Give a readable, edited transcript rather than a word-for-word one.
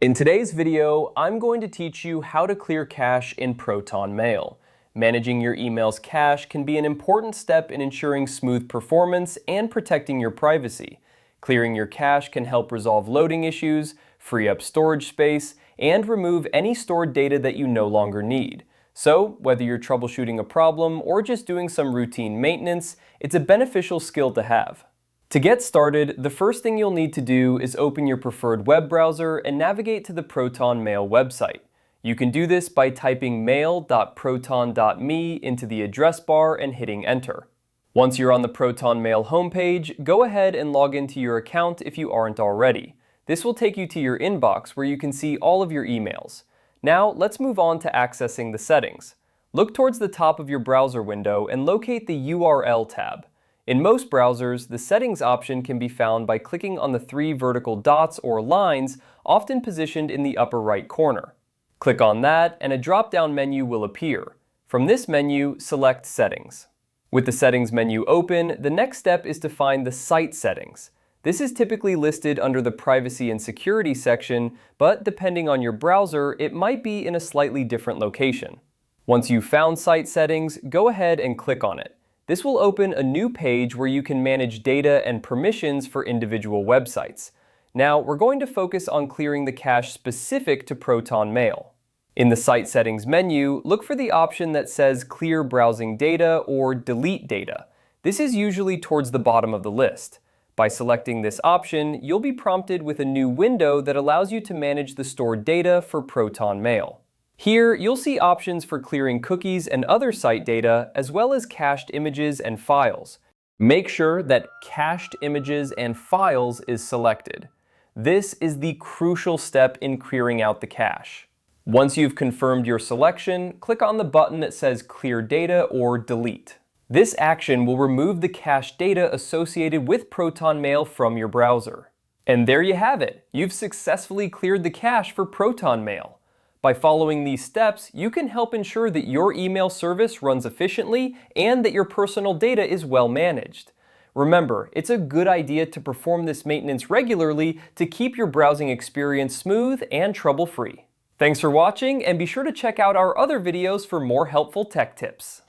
In today's video, I'm going to teach you how to clear cache in Proton Mail. Managing your email's cache can be an important step in ensuring smooth performance and protecting your privacy. Clearing your cache can help resolve loading issues, free up storage space, and remove any stored data that you no longer need. So, whether you're troubleshooting a problem or just doing some routine maintenance, it's a beneficial skill to have. To get started, the first thing you'll need to do is open your preferred web browser and navigate to the Proton Mail website. You can do this by typing mail.proton.me into the address bar and hitting enter. Once you're on the Proton Mail homepage, go ahead and log into your account if you aren't already. This will take you to your inbox where you can see all of your emails. Now, let's move on to accessing the settings. Look towards the top of your browser window and locate the URL tab. In most browsers, the Settings option can be found by clicking on the three vertical dots or lines, often positioned in the upper right corner. Click on that, and a drop-down menu will appear. From this menu, select Settings. With the Settings menu open, the next step is to find the Site Settings. This is typically listed under the Privacy and Security section, but depending on your browser, it might be in a slightly different location. Once you've found Site Settings, go ahead and click on it. This will open a new page where you can manage data and permissions for individual websites. Now, we're going to focus on clearing the cache specific to Proton Mail. In the Site Settings menu, look for the option that says Clear Browsing Data or Delete Data. This is usually towards the bottom of the list. By selecting this option, you'll be prompted with a new window that allows you to manage the stored data for Proton Mail. Here, you'll see options for clearing cookies and other site data, as well as cached images and files. Make sure that Cached Images and Files is selected. This is the crucial step in clearing out the cache. Once you've confirmed your selection, click on the button that says Clear Data or Delete. This action will remove the cached data associated with Proton Mail from your browser. And there you have it! You've successfully cleared the cache for Proton Mail. By following these steps, you can help ensure that your email service runs efficiently and that your personal data is well managed. Remember, it's a good idea to perform this maintenance regularly to keep your browsing experience smooth and trouble-free. Thanks for watching, and be sure to check out our other videos for more helpful tech tips.